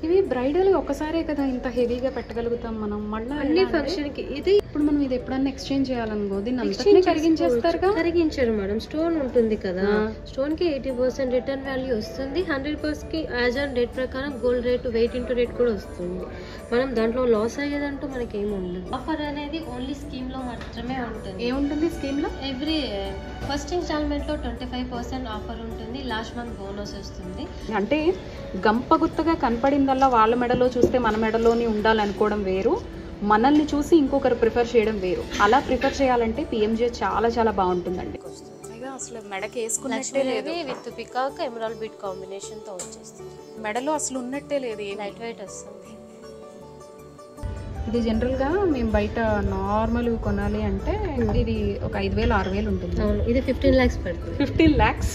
ఇవి బ్రైడల్ ఒక్కసారే కదా ఇంత హెవీగా పెట్టగలుగుతాం మనం, మళ్ళీ అన్ని ఫంక్షన్ కి. ఇది ఇప్పుడు మనం ఇది ఎప్పుడన్నా ఎక్స్చేంజ్ చేయాలనుకో దీన్ని అంతటిని కరిగించేస్తారుగా. కరిగించారు మేడం, స్టోన్ ఉంటుంది కదా, స్టోన్ కి 80% రిటర్న్ వాల్యూ వస్తుంది. 100% కి యాజ్ ఆన్ డేట్ ప్రకారం gold rate weight into rate కూడా వస్తుంది. మనం దాంట్లో లాస్ అయ్యేదంటూ మనకి ఏమి ఉండదు. ఆఫర్ అనేది ఓన్లీ స్కీమ్ లో మాత్రమే ఉంటుంది. ఏముంటుంది స్కీమ్ లో? ఎవ్రీ ఫస్ట్ ఇన్స్టాల్మెంట్ లో 25% ఆఫర్ ఉంటుంది. లాస్ట్ మంత్ బోనస్ వస్తుంది. అంటే గంప గుత్తగా కనపడిందల్లా వాళ్ళ మెడలో చూస్తే మన మెడలోని ఉండాలనుకోవడం వేరు, మనల్ని చూసి ఇంకొకరు ప్రిఫర్ చేయడం వేరు. అలా ప్రిఫర్ చేయాలంటే పిఎంజే చాలా చాలా బాగుంటుందండి. అసలు మెడకి వేసుకున్నట్టే లేదు, with peacock emerald beat combination తో వచ్చేస్తుంది. మెడలో అసలు ఉన్నట్టే లేదు, లైట్ వెయిట్ వస్తుంది. ఇది జనరల్గా మేము బయట నార్మల్ కొనాలి అంటే ఇది ఒక 5,000 6,000 ఉంటుంది. ఇది 15 lakhs పడుతుంది. 15 lakhs.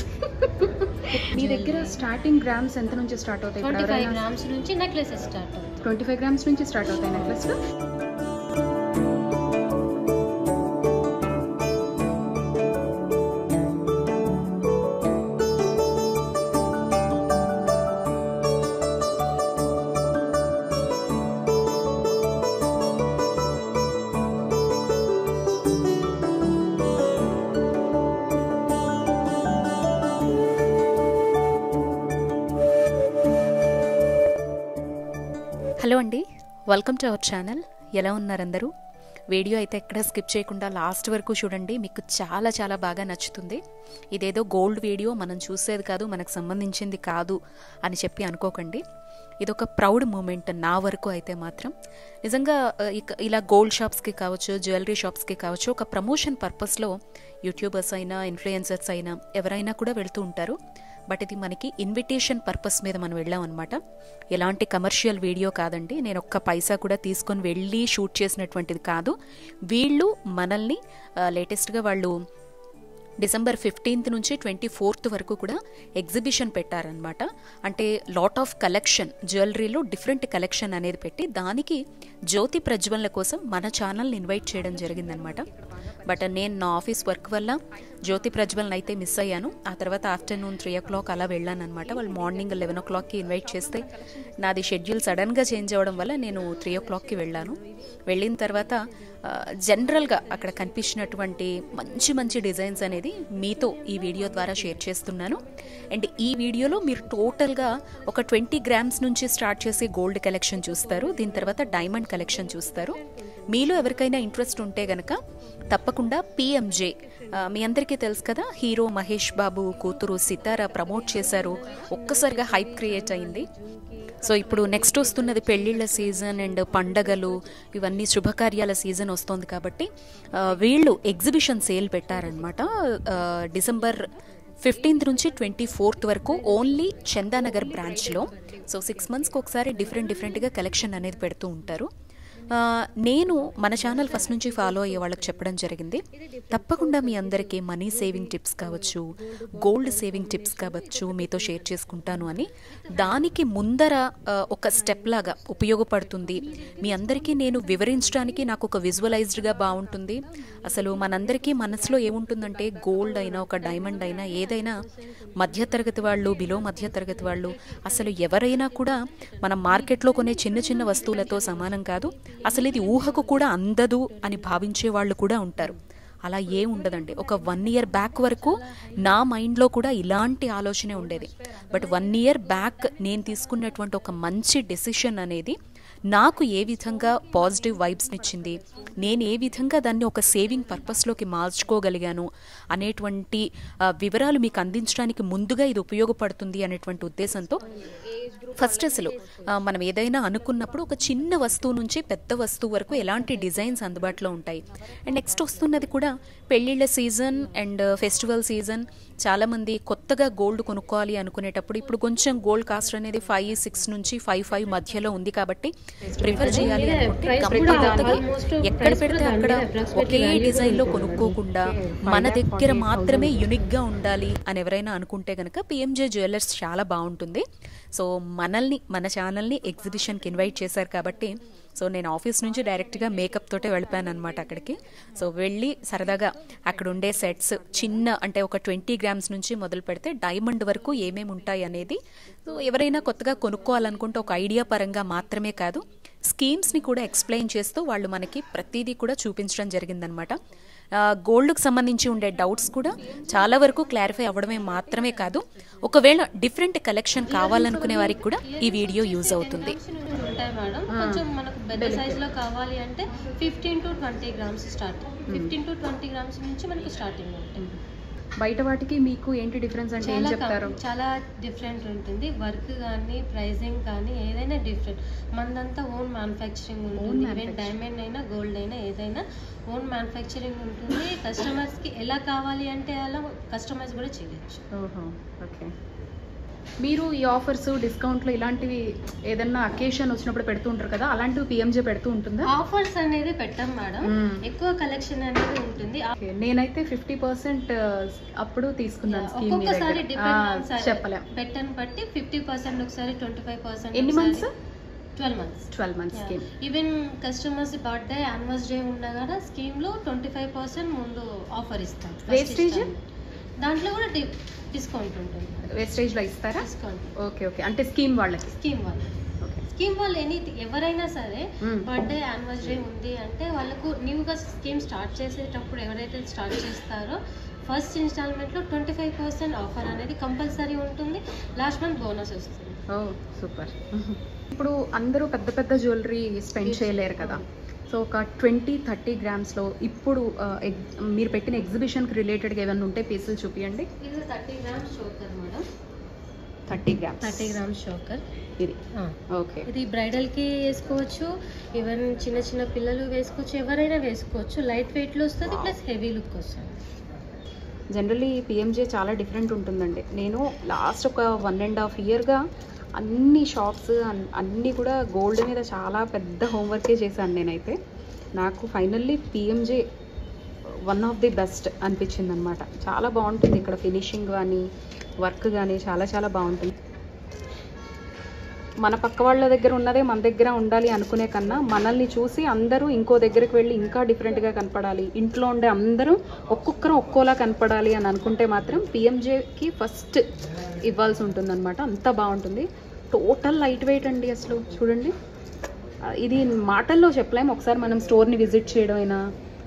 మీ దగ్గర స్టార్టింగ్ గ్రామ్స్ ఎంత నుంచి స్టార్ట్ అవుతాయి? 25 grams నుంచి నెక్లెసెస్ స్టార్ట్ అవుతాయి. 25 grams నుంచి స్టార్ట్ అవుతాయి నెక్లెస్లు. హలో అండి, వెల్కమ్ టు అవర్ ఛానల్. ఎలా ఉన్నారు అందరూ? వీడియో అయితే ఎక్కడ స్కిప్ చేయకుండా లాస్ట్ వరకు చూడండి, మీకు చాలా చాలా బాగా నచ్చుతుంది. ఇదేదో గోల్డ్ వీడియో, మనం చూసేది కాదు, మనకు సంబంధించింది కాదు అని చెప్పి అనుకోకండి. ఇదొక ప్రౌడ్ మూమెంట్ నా వరకు అయితే మాత్రం. నిజంగా ఇలా గోల్డ్ షాప్స్కి కావచ్చు, జ్యువెలరీ షాప్స్కి కావచ్చు, ఒక ప్రమోషన్ పర్పస్లో యూట్యూబర్స్ అయినా ఇన్ఫ్లుయెన్సర్స్ అయినా ఎవరైనా కూడా వెళ్తూ ఉంటారు. బట్ ఇది మనకి ఇన్విటేషన్ పర్పస్ మీద మనం వెళ్ళాం అనమాట. ఎలాంటి కమర్షియల్ వీడియో కాదండి, నేను ఒక్క పైసా కూడా తీసుకొని వెళ్ళి షూట్ చేసినటువంటిది కాదు. వీళ్ళు మనల్ని లేటెస్ట్గా వాళ్ళు December 15th నుంచి 24th వరకు కూడా ఎగ్జిబిషన్ పెట్టారనమాట. అంటే లాట్ ఆఫ్ కలెక్షన్, జ్యువెలరీలో డిఫరెంట్ కలెక్షన్ అనేది పెట్టి దానికి జ్యోతి ప్రజ్వలన కోసం మన ఛానల్ని ఇన్వైట్ చేయడం జరిగిందనమాట. బట్ నేను నా ఆఫీస్ వర్క్ వల్ల జ్యోతి ప్రజ్వలన అయితే మిస్ అయ్యాను. ఆ తర్వాత ఆఫ్టర్నూన్ 3 o'clock అలా వెళ్ళాను అనమాట. వాళ్ళు మార్నింగ్ 11 o'clockకి ఇన్వైట్ చేస్తే నాది షెడ్యూల్ సడన్గా చేంజ్ అవ్వడం వల్ల నేను 3 o'clockకి వెళ్ళాను. వెళ్ళిన తర్వాత జనరల్గా అక్కడ కనిపించినటువంటి మంచి మంచి డిజైన్స్ అనేది మీతో ఈ వీడియో ద్వారా షేర్ చేస్తున్నాను. అండ్ ఈ వీడియోలో మీరు టోటల్గా ఒక 20 grams నుంచి స్టార్ట్ చేసి గోల్డ్ కలెక్షన్ చూస్తారు. దీని తర్వాత డైమండ్ కలెక్షన్ చూస్తారు. మీలో ఎవరికైనా ఇంట్రెస్ట్ ఉంటే గనక తప్పకుండా పిఎంజే, మీ అందరికీ తెలుసు కదా, హీరో మహేష్ బాబు కూతురు సితార ప్రమోట్ చేశారు. ఒక్కసారిగా హైప్ క్రియేట్ అయింది. సో ఇప్పుడు నెక్స్ట్ వస్తున్నది పెళ్ళిళ్ళ సీజన్ అండ్ పండగలు, ఇవన్నీ శుభకార్యాల సీజన్ వస్తుంది కాబట్టి వీళ్ళు ఎగ్జిబిషన్ సేల్ పెట్టారనమాట. December 15th నుంచి 24th వరకు ఓన్లీ చందానగర్ బ్రాంచ్లో. సో 6 monthsకి ఒకసారి డిఫరెంట్గా కలెక్షన్ అనేది పెడుతూ ఉంటారు. నేను మన ఛానల్ ఫస్ట్ నుంచి ఫాలో అయ్యే వాళ్ళకి చెప్పడం జరిగింది, తప్పకుండా మీ అందరికీ మనీ సేవింగ్ టిప్స్ కావచ్చు, గోల్డ్ సేవింగ్ టిప్స్ కావచ్చు మీతో షేర్ చేసుకుంటాను అని. దానికి ముందర ఒక స్టెప్ లాగా ఉపయోగపడుతుంది. మీ అందరికీ నేను వివరించడానికి నాకు ఒక విజువలైజ్డ్గా బాగుంటుంది. అసలు మనందరికీ మనసులో ఏముంటుందంటే గోల్డ్ అయినా ఒక డైమండ్ అయినా ఏదైనా మధ్యతరగతి వాళ్ళు, బిలో మధ్యతరగతి వాళ్ళు, అసలు ఎవరైనా కూడా మనం మార్కెట్లో కొనే చిన్న చిన్న వస్తువులతో సమానం కాదు, అసలు ఇది ఊహకు కూడా అందదు అని భావించే వాళ్ళు కూడా ఉంటారు. అలా ఏం ఉండదండి. ఒక 1 year బ్యాక్ వరకు నా మైండ్లో కూడా ఇలాంటి ఆలోచనే ఉండేది. బట్ 1 year బ్యాక్ నేను తీసుకున్నటువంటి ఒక మంచి డెసిషన్ అనేది నాకు ఏ విధంగా పాజిటివ్ వైబ్స్ని ఇచ్చింది, నేను ఏ విధంగా దాన్ని ఒక సేవింగ్ పర్పస్లోకి మార్చుకోగలిగాను అనేటువంటి వివరాలు మీకు అందించడానికి ముందుగా ఇది ఉపయోగపడుతుంది అనేటువంటి ఉద్దేశంతో ఫస్ట్ అసలు మనం ఏదైనా అనుకున్నప్పుడు ఒక చిన్న వస్తువు నుంచి పెద్ద వస్తువు వరకు ఎలాంటి డిజైన్స్ అందుబాటులో ఉంటాయి. అండ్ నెక్స్ట్ వస్తున్నది కూడా పెళ్ళిళ్ళ సీజన్ అండ్ ఫెస్టివల్ సీజన్. చాలామంది కొత్తగా గోల్డ్ కొనుక్కోవాలి అనుకునేటప్పుడు ఇప్పుడు కొంచెం గోల్డ్ కాస్ట్ అనేది 5-6 నుంచి 5-5 మధ్యలో ఉంది కాబట్టి ప్రిఫర్ చేయాలి అనుకుంటే ఎక్కడ పెడితే అక్కడ ఒకే డిజైన్లో కొనుక్కోకుండా మన దగ్గర మాత్రమే యూనిక్గా ఉండాలి అని ఎవరైనా అనుకుంటే కనుక పిఎంజే జ్యువెలర్స్ చాలా బాగుంటుంది. సో మన ఛానల్ని ఎగ్జిబిషన్కి ఇన్వైట్ చేశారు కాబట్టి సో నేను ఆఫీస్ నుంచి డైరెక్ట్గా మేకప్ తోటే వెళ్ళిపోయాను అనమాట అక్కడికి. సో వెళ్ళి సరదాగా అక్కడ ఉండే సెట్స్ చిన్న అంటే ఒక 20 grams నుంచి మొదలు పెడితే డైమండ్ వరకు ఏమేమి ఉంటాయి అనేది, సో ఎవరైనా కొత్తగా కొనుక్కోవాలనుకుంటే ఒక ఐడియా పరంగా మాత్రమే కాదు, స్కీమ్స్ని కూడా ఎక్స్ప్లెయిన్ చేస్తూ వాళ్ళు మనకి ప్రతిదీ కూడా చూపించడం జరిగిందనమాట. గోల్డ్కి సంబంధించి ఉండే డౌట్స్ కూడా చాలా వరకు క్లారిఫై అవ్వడమే మాత్రమే కాదు, ఒకవేళ డిఫరెంట్ కలెక్షన్ కావాలనుకునే వారికి కూడా ఈ వీడియో యూజ్ అవుతుంది. ఉంటాయి మేడం, కొంచెం మనకు పెద్ద సైజ్ లో కావాలి అంటే 15 to 20 grams start. 15 to 20 grams నుంచి మనకు స్టార్టింగ్ ఉంటాయి. బయట వాటికి మీకు ఏంటి డిఫరెన్స్ అంటే ఏం చెప్తారు? చాలా డిఫరెంట్ ఉంటుంది, వర్క్ కానీ ప్రైజింగ్ కానీ ఏదైనా డిఫరెంట్. మనదంతా ఓన్ మ్యానుఫ్యాక్చరింగ్ ఉంటుంది. ఈవెన్ డైమండ్ అయినా గోల్డ్ అయినా ఏదైనా ఓన్ మ్యానుఫ్యాక్చరింగ్ ఉంటుంది. కస్టమర్స్కి ఎలా కావాలి అంటే అలా కస్టమైజ్ కూడా చేయొచ్చు. ఓహో, ఓకే. మీరు ఈ ఆఫర్స్ డిస్కౌంట్లు ఇలాంటివి ఏదన్నా అకేషన్ వచ్చినప్పుడు పెడుతూ ఉంటారు కదా, అలాంటివి పిఎంజే పెడుతూ ఉంటుందా? ఆఫర్స్ అనేది పెట్టాం మేడం, ఎక్కువ కలెక్షన్ అనేది ఉంటుంది. నేనైతే 50% అప్పుడు తీసుకున్నాను స్కీమ్. ఒక్కొక్కసారి చెప్పలేం, పెట్టని బట్టి 50%, ఒకసారి 25%. ఎన్ని months? 12 months scheme. Even customers birthday anniversary ఉన్నా కూడా స్కీమ్ లో 25% ముందు ఆఫర్ ఇస్తాం. వేస్టేజ్ దాంట్లో కూడా డిస్కౌంట్ ఉంటుంది. వేస్టేజ్ లో ఇస్తారా? డిస్కౌంట్. ఓకే ఓకే, అంటే స్కీమ్ వాళ్ళకి. స్కీమ్ వాళ్ళు ఎవరైనా సరే బర్త్డే యానివర్సరీ ఉంది అంటే వాళ్ళకు న్యూగా స్కీమ్ స్టార్ట్ చేసేటప్పుడు ఎవరైతే స్టార్ట్ చేస్తారో ఫస్ట్ ఇన్స్టాల్మెంట్ లో 25% ఆఫర్ అనేది కంపల్సరీ ఉంటుంది. లాస్ట్ మంత్ బోనస్ వస్తుంది. ఓ సూపర్. ఇప్పుడు అందరూ పెద్ద పెద్ద జ్యువెలరీ స్పెండ్ చేయలేరు కదా, సో ఒక 20-30 గ్రామ్స్లో ఇప్పుడు మీరు పెట్టిన ఎగ్జిబిషన్కి రిలేటెడ్గా ఏమైనా ఉంటే పీసులు చూపించండి. ఇది 30 grams choker madam. 30 grams. 30 grams choker ఇది. ఓకే. ఇది బ్రైడల్కి వేసుకోవచ్చు, ఈవెన్ చిన్న చిన్న పిల్లలు వేసుకోవచ్చు, ఎవరైనా వేసుకోవచ్చు. లైట్ వెయిట్లో వస్తుంది, ప్లస్ హెవీ లుక్ వస్తుంది. జనరల్లీ పిఎంజే చాలా డిఫరెంట్ ఉంటుందండి. నేను లాస్ట్ ఒక 1.5 yearగా అన్ని షాప్స్ అన్నీ కూడా గోల్డ్ మీద చాలా పెద్ద హోంవర్కే చేశాను నేనైతే. నాకు finally PMJ one of the best అనిపించింది అనమాట. చాలా బాగుంటుంది ఇక్కడ, ఫినిషింగ్ కానీ వర్క్ కానీ చాలా చాలా బాగుంటుంది. మన పక్క వాళ్ళ దగ్గర ఉన్నదే మన దగ్గర ఉండాలి అనుకునే కన్నా మనల్ని చూసి అందరూ ఇంకో దగ్గరికి వెళ్ళి ఇంకా డిఫరెంట్గా కనపడాలి, ఇంట్లో ఉండే అందరూ ఒక్కొక్కరు ఒక్కోలా కనపడాలి అని అనుకుంటే మాత్రం పిఎంజేకి ఫస్ట్ ఇవ్వాల్సి ఉంటుందన్నమాట. అంత బాగుంటుంది. టోటల్ లైట్ వెయిట్ అండి. అసలు చూడండి, ఇది మాటల్లో చెప్పలేము. ఒకసారి మనం స్టోర్ని విజిట్ చేయడం అయినా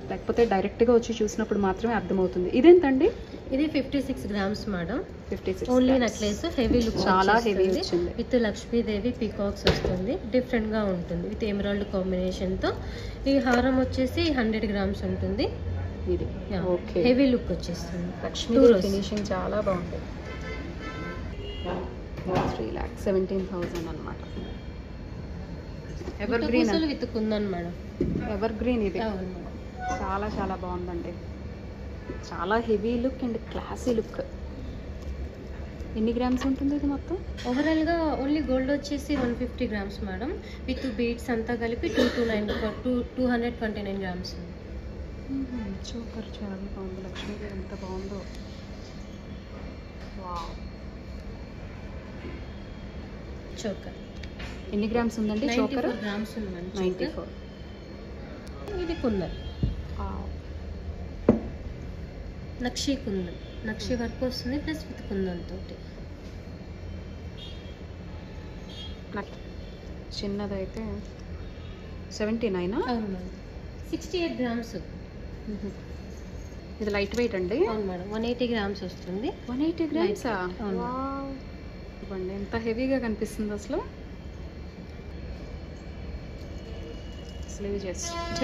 లేకపోతే డైరెక్ట్గా వచ్చి చూసినప్పుడు మాత్రమే అర్థమవుతుంది. ఇదేంటండి? ఇది 56 grams madam. 56 only necklace, heavy look, చాలా హెవీ వచ్చింది. విత్ లక్ష్మీదేవి పీకాక్స్ వస్తుంది. డిఫరెంట్గా ఉంటుంది విత్ ఎమరాల్డ్ కాంబినేషన్తో. ఈ హారం వచ్చేసి 100 grams ఉంటుంది. ఇది ఓకే, హెవీ లుక్ వచ్చేస్తుంది. లక్ష్మీదేవి ఫినిషింగ్ చాలా బాగుంటుంది. 3,17,000 అనమాట. Ever green with kundan madam. Ever green ఇది చాలా చాలా బాగుందండి. చాలా heavy look and classy look. ఎన్ని గ్రామ్స్ ఉంటుంది ఇది మొత్తం? ఓవరాల్గా ఓన్లీ గోల్డ్ వచ్చేసి 150 grams మేడం. విత్ బీడ్స్ అంతా కలిపి 229 grams. సూపర్, చాలా బాగుంది. లక్ష్మీదేవి ఎంత బాగుందో. వావ్. చోకర్ ఎన్ని గ్రామ్స్ ఉందండి? చోకర్ 94 grams ఉంది. 94. ఇది కుందన్, నక్షి కుందన్, నక్షి వర్క్ వస్తుంది ప్లస్ విత్ కుందన్ తోటి. చిన్నదైతే 79. అవును మేడం. 68 grams. ఇది లైట్ వెయిట్ అండి. అవును మేడం. 180 grams వస్తుంది. 180 grams. అవును. ఇవ్వండి, ఎంత హెవీగా కనిపిస్తుంది అసలు. జస్ట్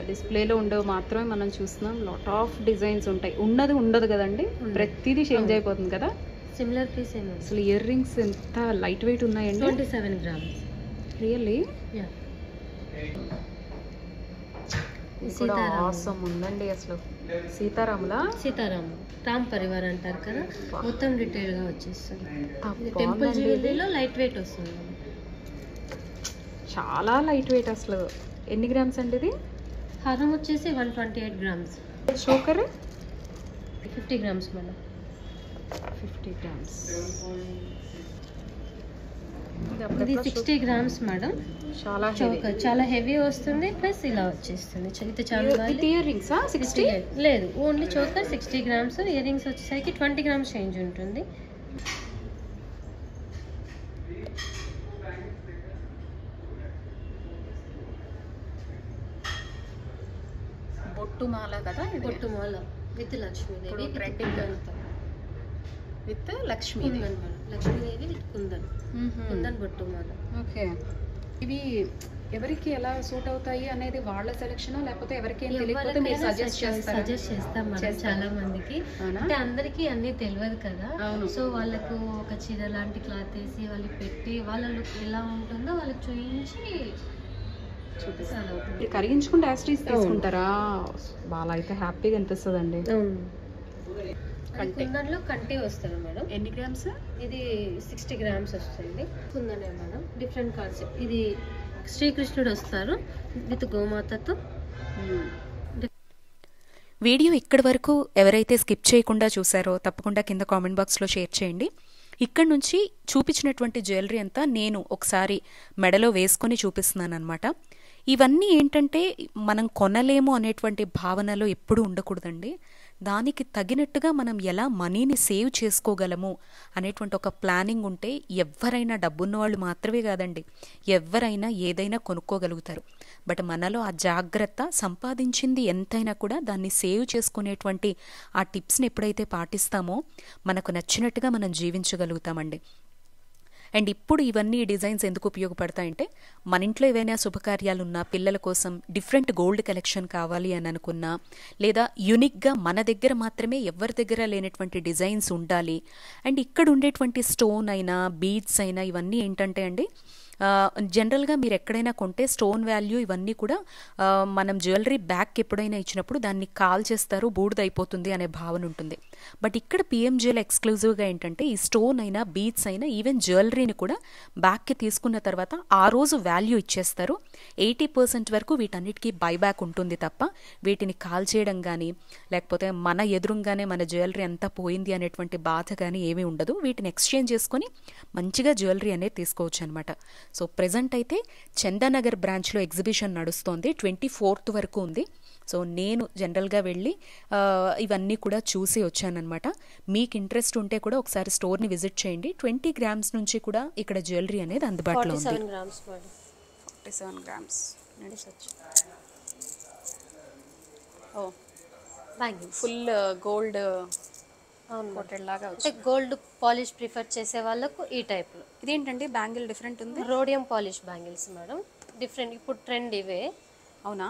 డిస్ప్లేలో ఉండవు మాత్రమే మనం చూస్తున్నాం. లాట్ ఆఫ్ డిజైన్స్ ఉంటాయి. ఉన్నది ఉండదు కదండి, ప్రతిదీ చేంజ్ అయిపోతుంది కదా. సిమిలర్ పీస్ అసలు ఇయర్ రింగ్స్ ఎంత లైట్ వెయిట్ ఉన్నాయండి. 27 grams. రియల్లీ సీతారాం ఉందండి. అసలు సీతారాములా? సీతారాము, రామ్ పరివార్ అంటారు కదా, మొత్తం డీటెయిల్ గా వచ్చేస్తుంది. టెంపుల్ జ్యువెలరీలో లైట్ వెయిట్ వస్తుంది. చాలా లైట్ వెయిట్ అసలు. ఎన్ని గ్రామ్స్ అండి ఇది? హారం వచ్చేసి 128 grams. Choker 50 grams madam. 50 grams. ఇది 60 గ్రామ్స్ మేడం. చాలా చోకర్ చాలా హెవీ వస్తుంది, ప్లస్ ఇలా వచ్చేస్తుంది. ఇది చాలా ఇయర్ రింగ్స్ 60 లేదు, only choker 60 grams. Earrings వచ్చేసరికి 20 గ్రామ్స్ చేంజ్ ఉంటుంది. బొట్టుమాల కదా, బొట్టుమాల with Lakshmidevi, with Lakshmi Lakshmidevi with kundan బొట్టుమాల. ఓకే, ఇవి ఎవరికి ఎలా సూట్ అవుతాయి అనేది వాళ్ళ సెలెక్షన్, లేకపోతే ఎవరికి తెలియకపోతే మీరు సజెస్ట్ చేస్తాం మేడం చాలా మందికి. అంటే అందరికీ అన్ని తెలియదు కదా, సో వాళ్ళకు ఒక చీర లాంటి క్లాత్ వేసి వాళ్ళు పెట్టి వాళ్ళ లుక్ ఎలా ఉంటుందో వాళ్ళకి చూపించి చూపిస్తారు. కరిగించుకుంటే యాస్టీస్ తీసుకుంటారా? బాగా అయితే హ్యాపీగా అనిపిస్తుందండి. కుందన్లో కంటి వస్తుంది మేడం. ఎన్ని గ్రామ్స్? ఇది 60 గ్రామ్స్ వస్తుంది. కుందనే మేడం, డిఫరెంట్ కాన్సెప్ట్. ఇది శ్రీకృష్ణుడు వస్తారు విత్ గోమాతతో. వీడియో ఇక్కడి వరకు ఎవరైతే స్కిప్ చేయకుండా చూసారో తప్పకుండా కింద కామెంట్ బాక్స్లో షేర్ చేయండి. ఇక్కడ నుంచి చూపించినటువంటి జ్యువెలరీ అంతా నేను ఒకసారి మెడలో వేసుకొని చూపిస్తున్నాను అనమాట. ఇవన్నీ ఏంటంటే మనం కొనలేము అనేటువంటి భావనలో ఎప్పుడూ ఉండకూడదండి. దానికి తగినట్టుగా మనం ఎలా మనీని సేవ్ చేసుకోగలము అనేటువంటి ఒక ప్లానింగ్ ఉంటే ఎవరైనా డబ్బున్న వాళ్ళు మాత్రమే కాదండి, ఎవరైనా ఏదైనా కొనుక్కోగలుగుతారు. బట్ మనలో ఆ జాగ్రత్త, సంపాదించింది ఎంతైనా కూడా దాన్ని సేవ్ చేసుకునేటువంటి ఆ టిప్స్ని ఎప్పుడైతే పాటిస్తామో మనకు నచ్చినట్టుగా మనం జీవించగలుగుతామండి. అండ్ ఇప్పుడు ఇవన్నీ డిజైన్స్ ఎందుకు ఉపయోగపడతాయంటే, మన ఇంట్లో ఏవైనా శుభకార్యాలున్నా, పిల్లల కోసం డిఫరెంట్ గోల్డ్ కలెక్షన్ కావాలి అని అనుకున్నా, లేదా యూనిక్గా మన దగ్గర మాత్రమే ఎవరి దగ్గర లేనటువంటి డిజైన్స్ ఉండాలి. అండ్ ఇక్కడ ఉండేటువంటి స్టోన్ అయినా, బీడ్స్ అయినా ఇవన్నీ ఏంటంటే అండి, జనరల్గా మీరు ఎక్కడైనా కొంటే స్టోన్ వాల్యూ ఇవన్నీ కూడా మనం జ్యువెలరీ బ్యాక్ ఎప్పుడైనా ఇచ్చినప్పుడు దాన్ని కాల్ చేస్తారు, బూడిదైపోతుంది అనే భావన ఉంటుంది. బట్ ఇక్కడ పిఎంజేలో ఎక్స్క్లూజివ్గా ఏంటంటే ఈ స్టోన్ అయినా, బీడ్స్ అయినా, ఈవెన్ జ్యువెలరీని కూడా బ్యాక్కి తీసుకున్న తర్వాత ఆ రోజు వాల్యూ ఇచ్చేస్తారు. 80% వరకు వీటన్నిటికీ బైబ్యాక్ ఉంటుంది తప్ప వీటిని కాల్ చేయడం కానీ, లేకపోతే మన ఎదురుగానే మన జ్యువెలరీ అంతా పోయింది అనేటువంటి బాధ కానీ ఏమీ ఉండదు. వీటిని ఎక్స్చేంజ్ చేసుకొని మంచిగా జ్యువెలరీ అనేది తీసుకోవచ్చు అనమాట. సో ప్రెజెంట్ అయితే చందానగర్ బ్రాంచ్లో ఎగ్జిబిషన్ నడుస్తోంది, 24th వరకు ఉంది. సో నేను జనరల్గా వెళ్ళి ఇవన్నీ కూడా చూసి వచ్చానమాట. మీకు ఇంట్రెస్ట్ ఉంటే కూడా ఒకసారి స్టోర్ని విజిట్ చేయండి. 20 గ్రామ్స్ నుంచి కూడా ఇక్కడ జ్యువెలరీ అనేది అందుబాటులో ఉంది. 47 గ్రామ్స్ ఫుల్ గోల్డ్ లాగా. అంటే గోల్డ్ పాలిష్ ప్రిఫర్ చేసే వాళ్ళకు ఈ టైప్ లో. ఇదేంటంటే బ్యాంగిల్ డిఫరెంట్ ఉంది, rhodium polish bangles madam. Different, ఇప్పుడు ట్రెండ్ ఇవే. అవునా?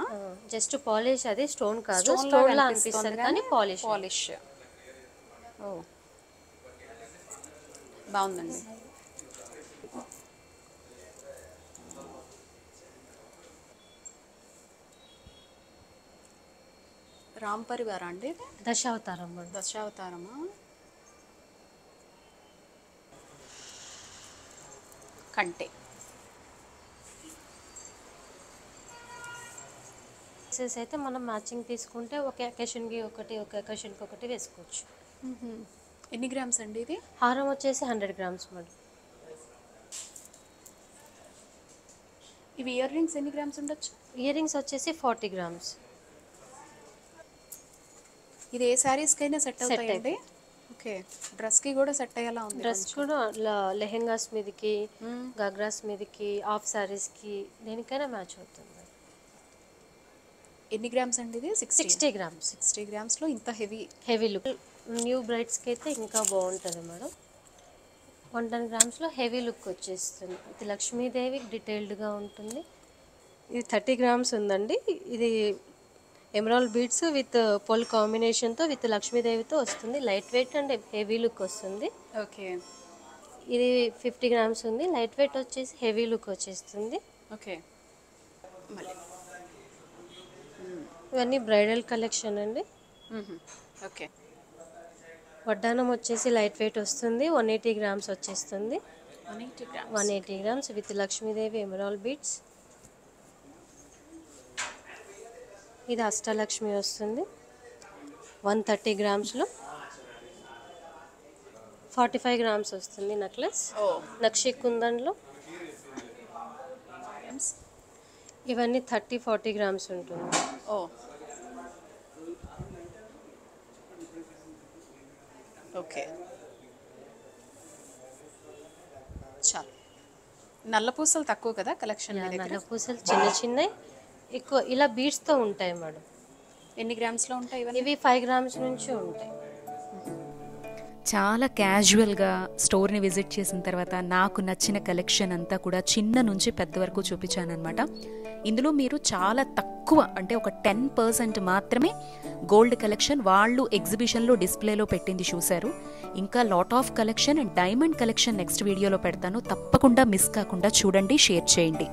జస్ట్ పాలిష్, అది స్టోన్ కాదు, స్టోన్ లా అనిపిస్తుంది కానీ పాలిష్. ఓ బాగుందండి. రామ్ పరివారా అండి? దశావతారం. దశావతారమా? కంటే అయితే మనం మ్యాచింగ్ తీసుకుంటే ఒక అకేషన్కి ఒకటి, ఒక అకేషన్కి ఒకటి వేసుకోవచ్చు. ఎన్ని గ్రామ్స్ అండి ఇది? హారం వచ్చేసి 100 గ్రామ్స్ మేడం. ఇవి ఇయర్ రింగ్స్ ఎన్ని గ్రామ్స్ ఉండొచ్చు? ఇయర్ రింగ్స్ వచ్చేసి 40 గ్రామ్స్. ఇది ఏ శారీస్కైనా సెట్ అవుతాయండి? ఓకే, డ్రెస్కి కూడా సెట్ అయ్యేలా ఉంది. డ్రెస్ కూడా లెహెంగాస్ మీదకి, గగ్రాస్ మీదకి, హాఫ్ శారీస్కి, దేనికైనా మ్యాచ్ అవుతుంది. ఎన్ని గ్రామ్స్ అండి ఇది? 60 గ్రామ్స్. 60 గ్రామ్స్లో ఇంత హెవీ లుక్. న్యూ బ్రైడ్స్కి అయితే ఇంకా బాగుంటుంది మేడం. 110 గ్రామ్స్లో హెవీ లుక్ వచ్చేస్తుంది. ఇది లక్ష్మీదేవి డీటెయిల్డ్గా ఉంటుంది. ఇది 30 గ్రామ్స్ ఉందండి. ఇది ఎమరాల్డ్ బీడ్స్ విత్ పోల్ కాంబినేషన్తో విత్ లక్ష్మీదేవితో వస్తుంది. Light weight and heavy look వస్తుంది. ఓకే, ఇది 50 గ్రామ్స్ ఉంది. లైట్ వెయిట్ వచ్చేసి హెవీ లుక్ వచ్చేస్తుంది. ఓకే, ఇవన్నీ బ్రైడల్ కలెక్షన్ అండి. ఓకే, వడ్డానం వచ్చేసి లైట్ వెయిట్ వస్తుంది. 180 గ్రామ్స్ వచ్చేస్తుంది. 180 grams with Lakshmidevi emerald beads. ఇది అష్టలక్ష్మి వస్తుంది. 130 గ్రామ్స్లో 45 గ్రామ్స్ వస్తుంది నెక్లెస్. నక్షి కుందన్లో ఇవన్నీ 30-40 గ్రామ్స్ ఉంటుంది. ఓ ఓకే, చాలు. నల్ల పూసలు తక్కువ కదా కలెక్షన్? నల్ల పూసలు చిన్న చిన్నవి, ఎక్కువ ఇలా బీడ్స్తో ఉంటాయి మేడం. ఎన్ని గ్రామ్స్లో ఉంటాయి ఇవన్నీ? ఇవి 5 గ్రామ్స్ నుంచి ఉంటాయి. చాలా క్యాజువల్గా స్టోర్ని విజిట్ చేసిన తర్వాత నాకు నచ్చిన కలెక్షన్ అంతా కూడా చిన్న నుంచి పెద్ద వరకు చూపించాను అనమాట. ఇందులో మీరు చాలా తక్కువ అంటే ఒక 10% మాత్రమే గోల్డ్ కలెక్షన్ వాళ్ళు ఎగ్జిబిషన్లో డిస్ప్లేలో పెట్టింది చూశారు. ఇంకా lot of collection and diamond collection next వీడియోలో పెడతాను, తప్పకుండా మిస్ కాకుండా చూడండి, షేర్ చేయండి.